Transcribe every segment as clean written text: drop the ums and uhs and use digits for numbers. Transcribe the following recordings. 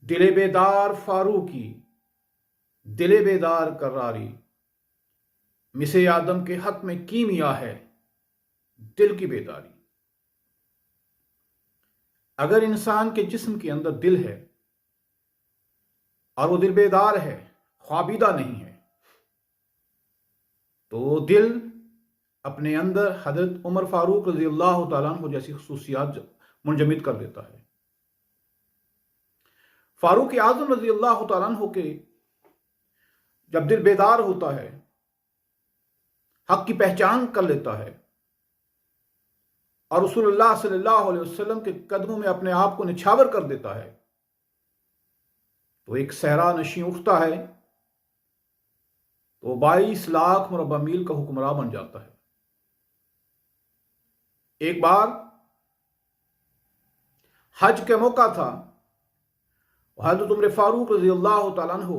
دل بیدار فاروقی، دل بیدار کراری، مس آدم کے حق میں کیمیا ہے دل کی بیداری۔ اگر انسان کے جسم کے اندر دل ہے اور وہ دل بیدار ہے، خوابیدہ نہیں ہے، تو دل اپنے اندر حضرت عمر فاروق رضی اللہ تعالیٰ عنہ جیسی خصوصیات منجمد کر دیتا ہے۔ فاروق اعظم رضی اللہ تعالیٰ عنہ کے جب دل بیدار ہوتا ہے، حق کی پہچان کر لیتا ہے اور رسول اللہ صلی اللہ علیہ وسلم کے قدموں میں اپنے آپ کو نچھاور کر دیتا ہے، تو ایک صحرا نشیں اٹھتا ہے تو 22 لاکھ مربع میل کا حکمراں بن جاتا ہے۔ ایک بار حج کے موقع تھا، حضرت عمر فاروق رضی اللہ تعالیٰ عنہ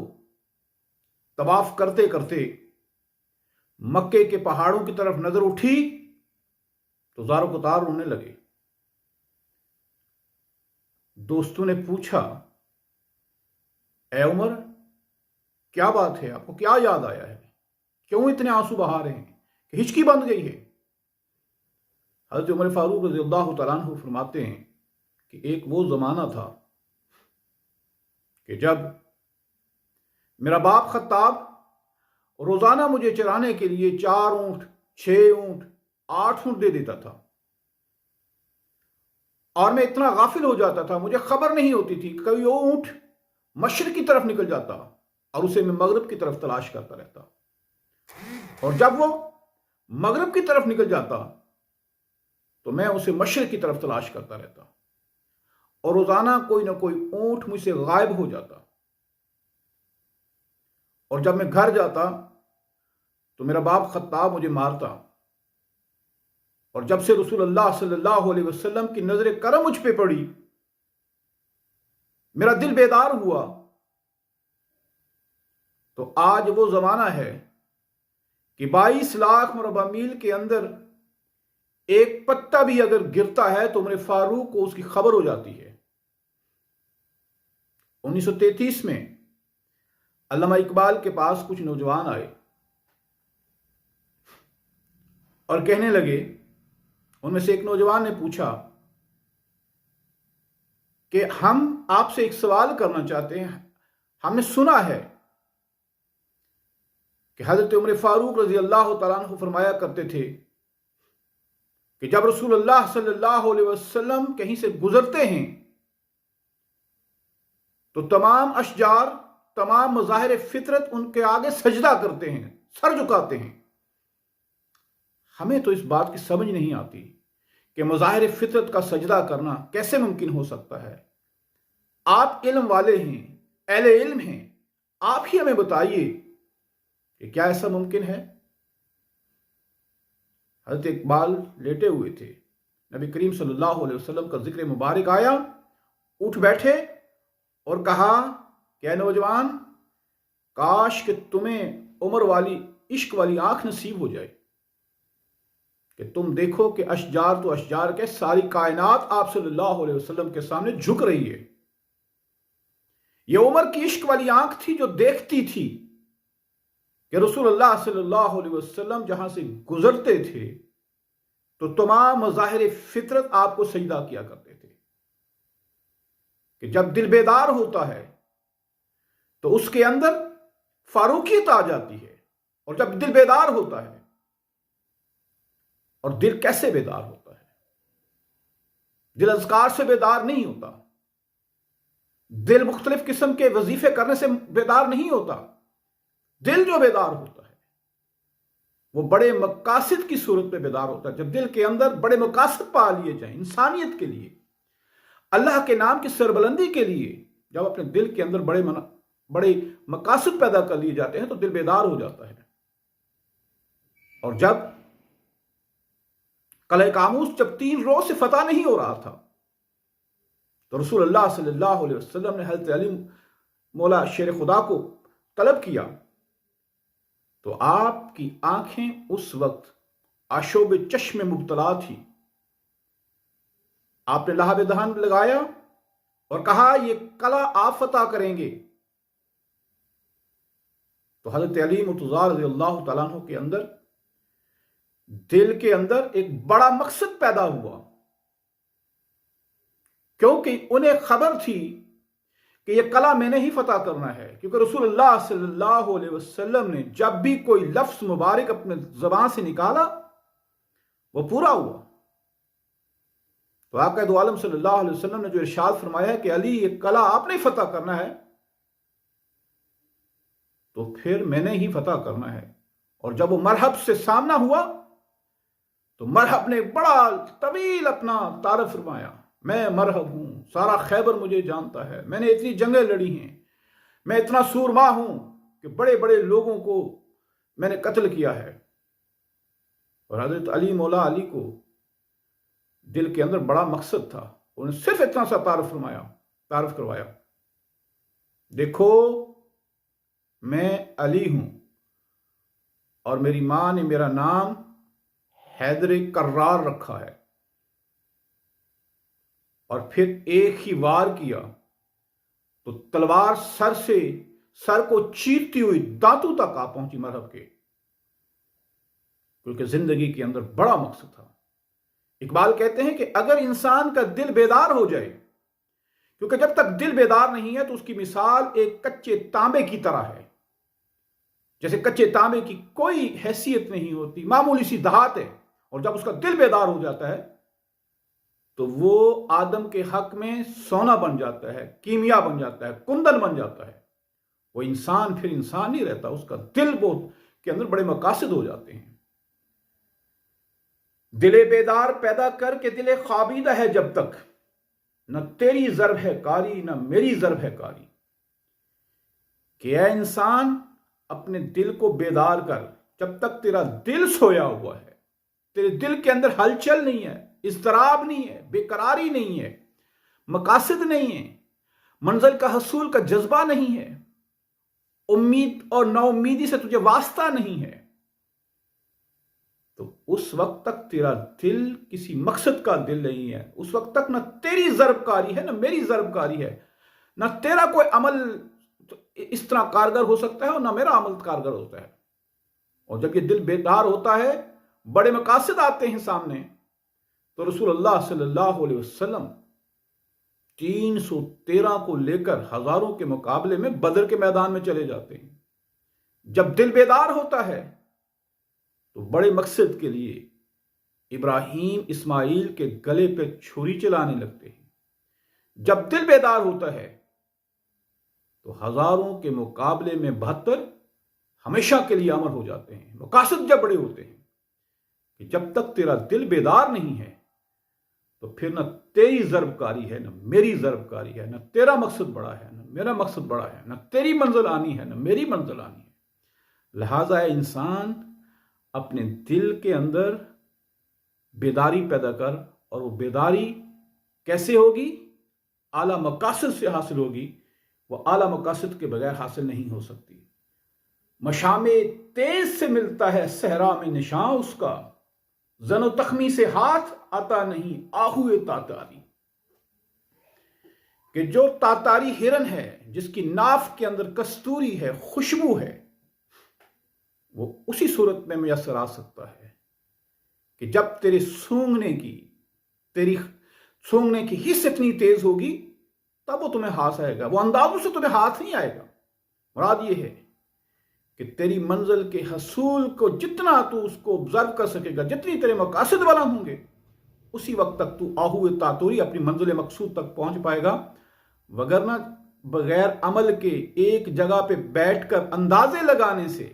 طواف کرتے کرتے مکے کے پہاڑوں کی طرف نظر اٹھی تو زار و قطار رونے لگے۔ دوستوں نے پوچھا، اے عمر کیا بات ہے، آپ کو کیا یاد آیا ہے، کیوں اتنے آنسو بہا رہے ہیں کہ ہچکی بند گئی ہے؟ حضرت عمر فاروق رضی اللہ تعالیٰ عنہ فرماتے ہیں کہ ایک وہ زمانہ تھا کہ جب میرا باپ خطاب روزانہ مجھے چرانے کے لیے 4 اونٹ، 6 اونٹ، 8 اونٹ دے دیتا تھا، اور میں اتنا غافل ہو جاتا تھا، مجھے خبر نہیں ہوتی تھی، کبھی وہ اونٹ مشرق کی طرف نکل جاتا اور اسے میں مغرب کی طرف تلاش کرتا رہتا، اور جب وہ مغرب کی طرف نکل جاتا تو میں اسے مشرق کی طرف تلاش کرتا رہتا، اور روزانہ کوئی نہ کوئی اونٹ مجھ سے غائب ہو جاتا، اور جب میں گھر جاتا تو میرا باپ خطاب مجھے مارتا، اور جب سے رسول اللہ صلی اللہ علیہ وسلم کی نظر کرم مجھ پہ پڑی، میرا دل بیدار ہوا، تو آج وہ زمانہ ہے کہ 22 لاکھ مربع میل کے اندر ایک پتا بھی اگر گرتا ہے تو عمر فاروق کو اس کی خبر ہو جاتی ہے۔ 1933 میں علامہ اقبال کے پاس کچھ نوجوان آئے اور کہنے لگے، ان میں سے ایک نوجوان نے پوچھا کہ ہم آپ سے ایک سوال کرنا چاہتے ہیں، ہم نے سنا ہے کہ حضرت عمر فاروق رضی اللہ تعالیٰ عنہ فرمایا کرتے تھے کہ جب رسول اللہ صلی اللہ علیہ وسلم کہیں سے گزرتے ہیں تو تمام اشجار، تمام مظاہر فطرت ان کے آگے سجدہ کرتے ہیں، سر جھکاتے ہیں۔ ہمیں تو اس بات کی سمجھ نہیں آتی کہ مظاہر فطرت کا سجدہ کرنا کیسے ممکن ہو سکتا ہے۔ آپ علم والے ہیں، اہل علم ہیں، آپ ہی ہمیں بتائیے کہ کیا ایسا ممکن ہے؟ حضرت اقبال لیٹے ہوئے تھے، نبی کریم صلی اللہ علیہ وسلم کا ذکر مبارک آیا، اٹھ بیٹھے اور کہا کہ اے نوجوان، کاش کہ تمہیں عمر والی عشق والی آنکھ نصیب ہو جائے کہ تم دیکھو کہ اشجار تو اشجار کے ساری کائنات آپ صلی اللہ علیہ وسلم کے سامنے جھک رہی ہے۔ یہ عمر کی عشق والی آنکھ تھی جو دیکھتی تھی کہ رسول اللہ صلی اللہ علیہ وسلم جہاں سے گزرتے تھے تو تمام مظاہر فطرت آپ کو سجدہ کیا کرتے تھے، کہ جب دل بیدار ہوتا ہے تو اس کے اندر فاروقیت آ جاتی ہے، اور جب دل بیدار ہوتا ہے، اور دل کیسے بیدار ہوتا ہے؟ دل اذکار سے بیدار نہیں ہوتا، دل مختلف قسم کے وظیفے کرنے سے بیدار نہیں ہوتا، دل جو بیدار ہوتا ہے وہ بڑے مقاصد کی صورت میں بیدار ہوتا ہے۔ جب دل کے اندر بڑے مقاصد پا لیے جائیں انسانیت کے لیے، اللہ کے نام کی سربلندی کے لیے، جب اپنے دل کے اندر بڑے مقاصد پیدا کر لیے جاتے ہیں تو دل بیدار ہو جاتا ہے۔ اور جب قلعہ کاموس جب 3 روز سے فتح نہیں ہو رہا تھا تو رسول اللہ صلی اللہ علیہ وسلم نے حضرت علی مولا شیر خدا کو طلب کیا، تو آپ کی آنکھیں اس وقت آشوب چشم میں مبتلا تھی۔ آپ نے لہاب دہن لگایا اور کہا یہ قلعہ آپ فتح کریں گے. تو حضرت علی مرتضیٰ رضی اللہ تعالیٰ عنہ کے اندر دل کے اندر ایک بڑا مقصد پیدا ہوا، کیونکہ انہیں خبر تھی کہ یہ قلعہ میں نے ہی فتح کرنا ہے، کیونکہ رسول اللہ صلی اللہ علیہ وسلم نے جب بھی کوئی لفظ مبارک اپنے زبان سے نکالا وہ پورا ہوا. تو آقا دو عالم صلی اللہ علیہ وسلم نے جو ارشاد فرمایا ہے کہ علی یہ قلعہ آپ نے فتح کرنا ہے، تو پھر میں نے ہی فتح کرنا ہے. اور جب وہ مرحب سے سامنا ہوا تو مرحب نے بڑا طویل اپنا تعارف فرمایا، میں مرحب ہوں، سارا خیبر مجھے جانتا ہے، میں نے اتنی جنگیں لڑی ہیں، میں اتنا سورما ہوں کہ بڑے بڑے لوگوں کو میں نے قتل کیا ہے. اور حضرت علی مولا علی کو دل کے اندر بڑا مقصد تھا، انہوں نے صرف اتنا سا تعارف کروایا، دیکھو میں علی ہوں اور میری ماں نے میرا نام حیدر کرار رکھا ہے. اور پھر ایک ہی وار کیا تو تلوار سر کو چیرتی ہوئی دانتوں تک آ پہنچی مرحب کے، کیونکہ زندگی کے اندر بڑا مقصد تھا. اقبال کہتے ہیں کہ اگر انسان کا دل بیدار ہو جائے، کیونکہ جب تک دل بیدار نہیں ہے تو اس کی مثال ایک کچے تانبے کی طرح ہے. جیسے کچے تانبے کی کوئی حیثیت نہیں ہوتی، معمولی سی دھات ہے، اور جب اس کا دل بیدار ہو جاتا ہے تو وہ آدم کے حق میں سونا بن جاتا ہے، کیمیا بن جاتا ہے، کندن بن جاتا ہے. وہ انسان پھر انسان نہیں رہتا، اس کا دل کے اندر بڑے مقاصد ہو جاتے ہیں. دل بیدار پیدا کر کے دل خوابیدہ ہے جب تک، نہ تیری ضرب ہے کاری نہ میری ضرب ہے کاری. کہ اے انسان اپنے دل کو بیدار کر، جب تک تیرا دل سویا ہوا ہے، تیرے دل کے اندر ہلچل نہیں ہے، اضطراب نہیں ہے، بے قراری نہیں ہے، مقاصد نہیں ہے، منزل کا حصول کا جذبہ نہیں ہے، امید اور نا امیدی سے تجھے واسطہ نہیں ہے، تو اس وقت تک تیرا دل کسی مقصد کا دل نہیں ہے. اس وقت تک نہ تیری ضرب کاری ہے نہ میری ضرب کاری ہے، نہ تیرا کوئی عمل اس طرح کارگر ہو سکتا ہے اور نہ میرا عمل کارگر ہوتا ہے. اور جب یہ دل بیدار ہوتا ہے، بڑے مقاصد آتے ہیں سامنے، تو رسول اللہ صلی اللہ علیہ وسلم 313 کو لے کر ہزاروں کے مقابلے میں بدر کے میدان میں چلے جاتے ہیں. جب دل بیدار ہوتا ہے تو بڑے مقصد کے لیے ابراہیم اسماعیل کے گلے پہ چھری چلانے لگتے ہیں. جب دل بیدار ہوتا ہے تو ہزاروں کے مقابلے میں 72 ہمیشہ کے لیے امر ہو جاتے ہیں. مقاصد جب بڑے ہوتے ہیں کہ جب تک تیرا دل بیدار نہیں ہے تو پھر نہ تیری ضرب کاری ہے نہ میری ضرب کاری ہے، نہ تیرا مقصد بڑا ہے نہ میرا مقصد بڑا ہے، نہ تیری منزل آنی ہے نہ میری منزل آنی ہے. لہٰذا انسان اپنے دل کے اندر بیداری پیدا کر، اور وہ بیداری کیسے ہوگی؟ اعلیٰ مقاصد سے حاصل ہوگی. وہ اعلیٰ مقاصد کے بغیر حاصل نہیں ہو سکتی. مشام تیز سے ملتا ہے صحرا میں نشاں اس کا، زن و تخمی سے ہاتھ آتا نہیں آہوئے تاتاری. کہ جو تاتاری ہرن ہے، جس کی ناف کے اندر کستوری ہے، خوشبو ہے، وہ اسی صورت میں میسر آ سکتا ہے کہ جب تیری سونگنے کی حس اتنی تیز ہوگی تب وہ تمہیں ہاتھ آئے گا. وہ اندازوں سے تمہیں ہاتھ نہیں آئے گا. مراد یہ ہے کہ تیری منزل کے حصول کو جتنا تو اس کو آبزرو کر سکے گا، جتنی تیرے مقاصد والا ہوں گے، اسی وقت تک تو آہو تاتوری اپنی منزل مقصود تک پہنچ پائے گا. وگرنہ بغیر عمل کے ایک جگہ پہ بیٹھ کر اندازے لگانے سے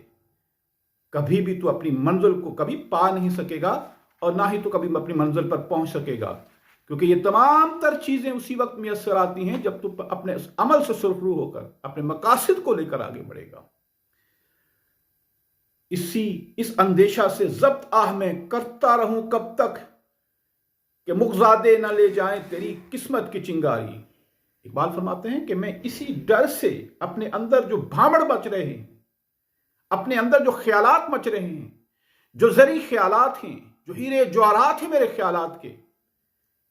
کبھی بھی تو اپنی منزل کو کبھی پا نہیں سکے گا، اور نہ ہی تو کبھی اپنی منزل پر پہنچ سکے گا. کیونکہ یہ تمام تر چیزیں اسی وقت میسر آتی ہیں جب تو اپنے عمل سے سرخرو ہو کر اپنے مقاصد کو لے کر آگے بڑھے گا. اس اندیشہ سے ضبط آہ میں کرتا رہوں کب تک کہ مغزادے نہ لے جائیں تیری قسمت کی چنگاری. اقبال فرماتے ہیں کہ میں اسی ڈر سے اپنے اندر جو بھامڑ مچ رہے ہیں، اپنے اندر جو خیالات مچ رہے ہیں، جو زرعی خیالات ہیں، جو ہیرے جواہرات ہیں میرے خیالات کے،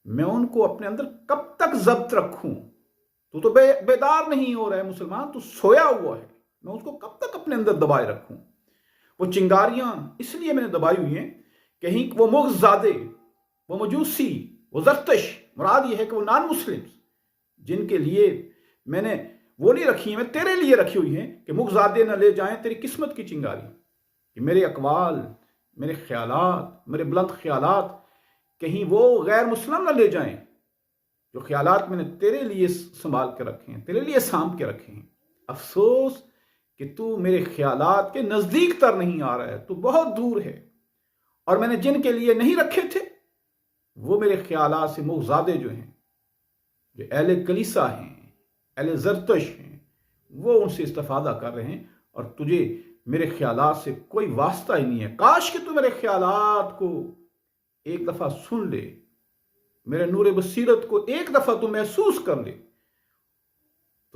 میں ان کو اپنے اندر کب تک ضبط رکھوں تو بیدار نہیں ہو رہا ہے مسلمان، تو سویا ہوا ہے، میں اس کو کب تک اپنے اندر دبائے رکھوں؟ وہ چنگاریاں اس لیے میں نے دبائی ہوئی ہیں، کہیں وہ مغز زادے، وہ مجوسی، وہ زرتش، مراد یہ ہے کہ وہ نان مسلم جن کے لیے میں نے وہ نہیں رکھی ہیں، میں تیرے لیے رکھی ہوئی ہیں کہ مغز زادے نہ لے جائیں تیری قسمت کی چنگاری، کہ میرے اقوال، میرے خیالات، میرے بلند خیالات کہیں وہ غیر مسلم نہ لے جائیں، جو خیالات میں نے تیرے لیے سنبھال کے رکھے ہیں، تیرے لیے سانپ کے رکھے ہیں۔ افسوس کہ تو میرے خیالات کے نزدیک تر نہیں آ رہا ہے، تو بہت دور ہے، اور میں نے جن کے لیے نہیں رکھے تھے وہ میرے خیالات سے مغزادے جو ہیں، جو اہل کلیسا ہیں، اہل زرتش ہیں، وہ ان سے استفادہ کر رہے ہیں، اور تجھے میرے خیالات سے کوئی واسطہ ہی نہیں ہے۔ کاش کہ تو میرے خیالات کو ایک دفعہ سن لے، میرے نور بصیرت کو ایک دفعہ تو محسوس کر لے،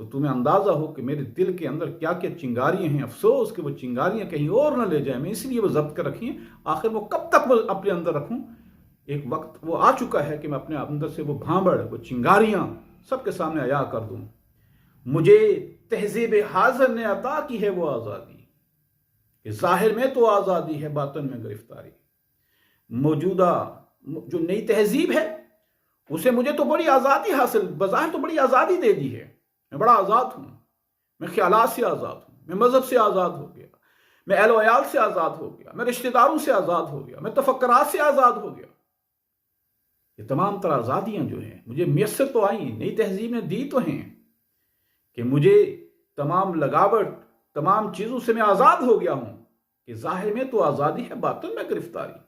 تو تمہیں اندازہ ہو کہ میرے دل کے اندر کیا کیا چنگاریاں ہیں۔ افسوس کہ وہ چنگاریاں کہیں اور نہ لے جائیں، میں اس لیے وہ ضبط کر رکھی ہیں۔ آخر وہ کب تک وہ اپنے اندر رکھوں؟ ایک وقت وہ آ چکا ہے کہ میں اپنے اندر سے وہ بھانبڑ، وہ چنگاریاں سب کے سامنے عیاں کر دوں۔ مجھے تہذیب حاضر نے عطا کی ہے وہ آزادی، کہ ظاہر میں تو آزادی ہے، باطن میں گرفتاری۔ موجودہ جو نئی تہذیب ہے اسے مجھے تو بڑی آزادی حاصل، بظاہر تو بڑی آزادی دے دی ہے، میں بڑا آزاد ہوں، میں خیالات سے آزاد ہوں، میں مذہب سے آزاد ہو گیا، میں اہل و عیال سے آزاد ہو گیا، میں رشتہ داروں سے آزاد ہو گیا، میں تفکرات سے آزاد ہو گیا۔ یہ تمام تر آزادیاں جو ہیں مجھے میسر تو آئیں، نئی تہذیب نے دی تو ہیں، کہ مجھے تمام لگاوٹ، تمام چیزوں سے میں آزاد ہو گیا ہوں، کہ ظاہر میں تو آزادی ہے، باطن میں گرفتاری،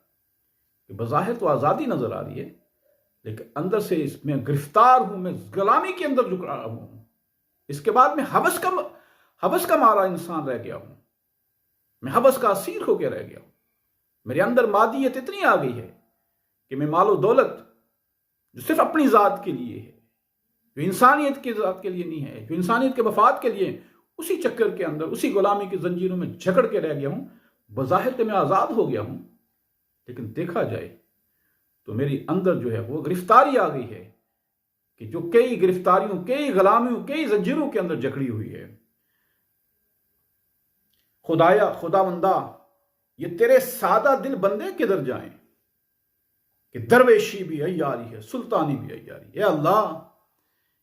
کہ بظاہر تو آزادی نظر آ رہی ہے لیکن اندر سے اس میں گرفتار ہوں، میں غلامی کے اندر جھک رہا ہوں۔ اس کے بعد میں حوث کا مارا انسان رہ گیا ہوں، میں حوث کا اسیر ہو کے رہ گیا ہوں۔ میرے اندر مادیت اتنی آ گئی ہے کہ میں مال و دولت جو صرف اپنی ذات کے لیے ہے، جو انسانیت کی ذات کے لیے نہیں ہے، جو انسانیت کے مفاد کے لیے، اسی چکر کے اندر، اسی غلامی کی زنجیروں میں جکڑ کے رہ گیا ہوں۔ بظاہر کہ میں آزاد ہو گیا ہوں لیکن دیکھا جائے تو میری اندر جو ہے وہ گرفتاری آ گئی ہے، کہ جو کئی گرفتاریوں، کئی غلامیوں، کئی زنجیروں کے اندر جکڑی ہوئی ہے۔ خداوندا یہ تیرے سادہ دل بندے کدھر جائیں، کہ درویشی بھی عیاری ہے، سلطانی بھی عیاری۔ اے اللہ،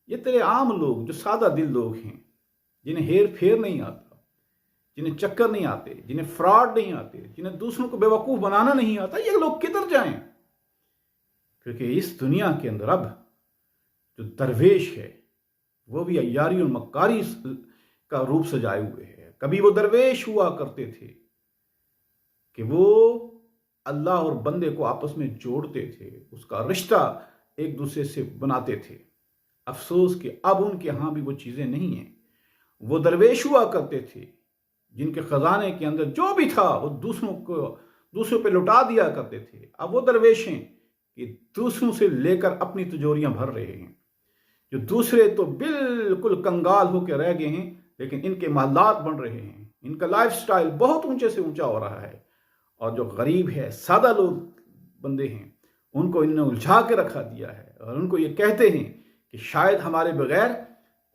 یہ تیرے عام لوگ جو سادہ دل لوگ ہیں، جنہیں ہیر پھیر نہیں آتا، جنہیں چکر نہیں آتے، جنہیں فراڈ نہیں آتے، جنہیں دوسروں کو بے وقوف بنانا نہیں آتا، یہ لوگ کدھر جائیں؟ کیونکہ اس دنیا کے اندر اب جو درویش ہے وہ بھی عیاری اور مکاری کا روپ سجائے ہوئے ہے۔ کبھی وہ درویش ہوا کرتے تھے کہ وہ اللہ اور بندے کو آپس میں جوڑتے تھے، اس کا رشتہ ایک دوسرے سے بناتے تھے۔ افسوس کہ اب ان کے ہاں بھی وہ چیزیں نہیں ہیں۔ وہ درویش ہوا کرتے تھے جن کے خزانے کے اندر جو بھی تھا وہ دوسروں پہ لٹا دیا کرتے تھے۔ اب وہ درویش ہیں کہ دوسروں سے لے کر اپنی تجوریاں بھر رہے ہیں، جو دوسرے تو بالکل کنگال ہو کے رہ گئے ہیں لیکن ان کے محلات بن رہے ہیں، ان کا لائف سٹائل بہت اونچے سے اونچا ہو رہا ہے، اور جو غریب ہے، سادہ لوگ بندے ہیں، ان کو انہوں نے الجھا کے رکھا دیا ہے، اور ان کو یہ کہتے ہیں کہ شاید ہمارے بغیر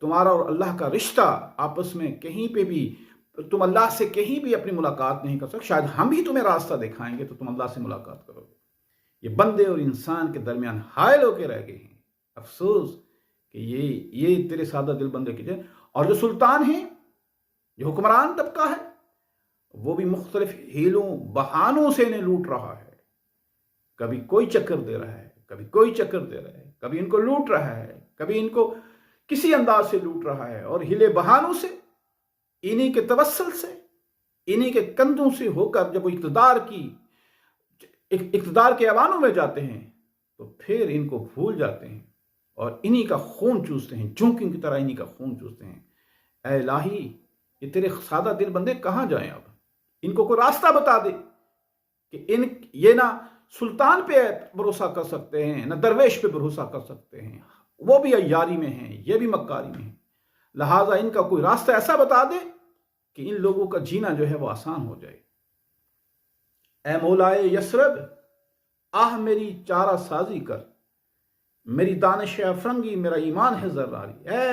تمہارا اور اللہ کا رشتہ آپس میں کہیں پہ بھی، تم اللہ سے کہیں بھی اپنی ملاقات نہیں کر سکتے، شاید ہم ہی تمہیں راستہ دکھائیں گے تو تم اللہ سے ملاقات کرو گے۔ یہ بندے اور انسان کے درمیان حائل ہو کے رہ گئے ہیں۔ افسوس کہ یہ تیرے سادہ دل بندے کی جائے، اور جو سلطان ہیں، جو حکمران طبقہ ہے، وہ بھی مختلف ہیلوں بہانوں سے انہیں لوٹ رہا ہے۔ کبھی کوئی چکر دے رہا ہے، کبھی کوئی چکر دے رہا ہے، کبھی ان کو لوٹ رہا ہے، کبھی ان کو کسی انداز سے لوٹ رہا ہے، اور ہیلے بہانوں سے، انہی کے توسل سے، انہی کے کندھوں سے ہو کر جب وہ اقتدار کے ایوانوں میں جاتے ہیں تو پھر ان کو بھول جاتے ہیں اور انہی کا خون چوستے ہیں، جھونکوں کی طرح انہی کا خون چوستے ہیں۔ اے الہی، یہ تیرے سادہ دل بندے کہاں جائیں؟ اب ان کو کوئی راستہ بتا دے کہ یہ نہ سلطان پہ بھروسہ کر سکتے ہیں، نہ درویش پہ بھروسہ کر سکتے ہیں، وہ بھی عیاری میں ہیں، یہ بھی مکاری میں ہیں۔ لہٰذا ان کا کوئی راستہ ایسا بتا دے کہ ان لوگوں کا جینا جو ہے وہ آسان ہو جائے۔ اے مولائے یثرب، آہ میری چارہ سازی کر، میری دانش ہے افرنگی، میرا ایمان ہے زراری۔ اے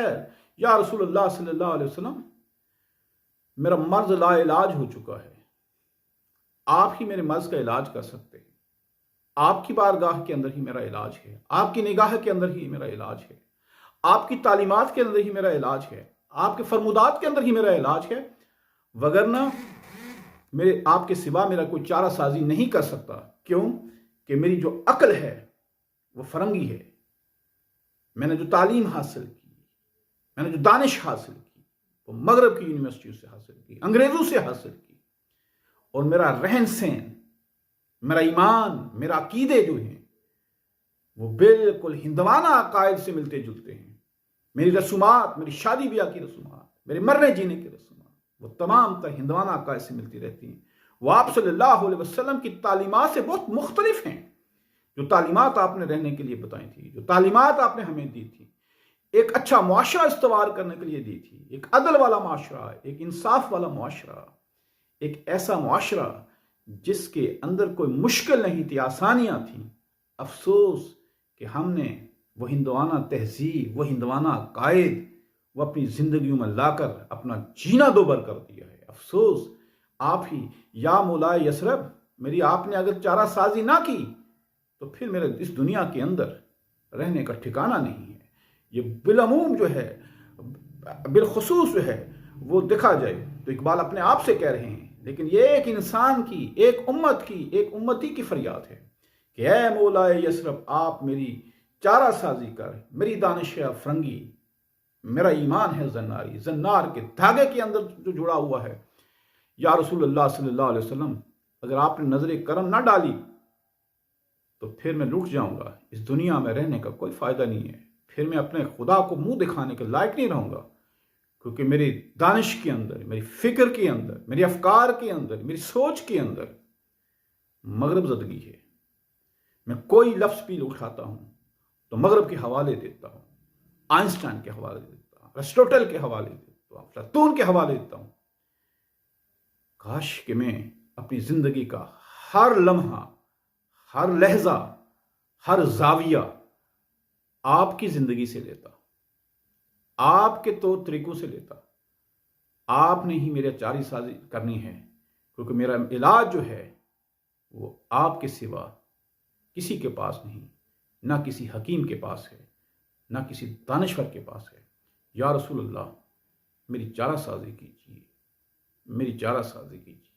یا رسول اللہ صلی اللہ علیہ وسلم، میرا مرض لا علاج ہو چکا ہے، آپ ہی میرے مرض کا علاج کر سکتے ہیں، آپ کی بارگاہ کے اندر ہی میرا علاج ہے، آپ کی نگاہ کے اندر ہی میرا علاج ہے، آپ کی تعلیمات کے اندر ہی میرا علاج ہے، آپ کے فرمودات کے اندر ہی میرا علاج ہے، وگرنہ آپ کے سوا میرا کوئی چارہ سازی نہیں کر سکتا۔ کیوں کہ میری جو عقل ہے وہ فرنگی ہے، میں نے جو تعلیم حاصل کی، میں نے جو دانش حاصل کی وہ مغرب کی یونیورسٹیوں سے حاصل کی، انگریزوں سے حاصل کی، اور میرا رہن سہن، میرا ایمان، میرا عقیدے جو ہیں وہ بالکل ہندوانہ عقائد سے ملتے جلتے ہیں۔ میری رسومات، میری شادی بیاہ کی رسومات، میرے مرنے جینے کی رسومات، وہ تمام تر ہندوانہ عقائد سے ملتی رہتی ہیں۔ وہ آپ صلی اللہ علیہ وسلم کی تعلیمات سے بہت مختلف ہیں۔ جو تعلیمات آپ نے رہنے کے لیے بتائی تھی، جو تعلیمات آپ نے ہمیں دی تھی، ایک اچھا معاشرہ استوار کرنے کے لیے دی تھی، ایک عدل والا معاشرہ، ایک انصاف والا معاشرہ، ایک ایسا معاشرہ جس کے اندر کوئی مشکل نہیں تھی، آسانیاں تھیں۔ افسوس کہ ہم نے وہ ہندوانہ تہذیب، وہ ہندوانہ عقائد وہ اپنی زندگیوں میں لا کر اپنا جینا دوبر کر دیا ہے۔ افسوس آپ ہی یا مولا یثرب، میری آپ نے اگر چارہ سازی نہ کی تو پھر میرے اس دنیا کے اندر رہنے کا ٹھکانہ نہیں ہے۔ یہ بالعموم جو ہے، بالخصوص جو ہے وہ دیکھا جائے تو اقبال اپنے آپ سے کہہ رہے ہیں، لیکن یہ ایک انسان کی، ایک امت کی، ایک امتی کی فریاد ہے کہ اے مولا یثرب، آپ میری چارہ سازی کر، میری دانش ہے افرنگی، میرا ایمان ہے زناری، زنار کے دھاگے کے اندر جو جڑا ہوا ہے۔ یا رسول اللہ صلی اللہ علیہ وسلم، اگر آپ نے نظر کرم نہ ڈالی تو پھر میں لٹ جاؤں گا، اس دنیا میں رہنے کا کوئی فائدہ نہیں ہے، پھر میں اپنے خدا کو منہ دکھانے کے لائق نہیں رہوں گا، کیونکہ میری دانش کے اندر، میری فکر کے اندر، میری افکار کے اندر، میری سوچ کے اندر مغرب زدگی ہے۔ میں کوئی لفظ بھی اٹھاتا ہوں تو مغرب کے حوالے دیتا ہوں، آئنسٹائن کے حوالے دیتا ہوں، ایرسٹوٹل کے حوالے دیتا ہوں، افلاطون کے حوالے دیتا ہوں۔ کاش کہ میں اپنی زندگی کا ہر لمحہ، ہر لہجہ، ہر زاویہ آپ کی زندگی سے لیتا، آپ کے طور طریقوں سے لیتا۔ آپ نے ہی میرے چاری سازی کرنی ہے، کیونکہ میرا علاج جو ہے وہ آپ کے سوا کسی کے پاس نہیں، نہ کسی حکیم کے پاس ہے، نہ کسی دانشور کے پاس ہے۔ یا رسول اللہ، میری چارہ سازی کیجیے، میری چارہ سازی کیجیے۔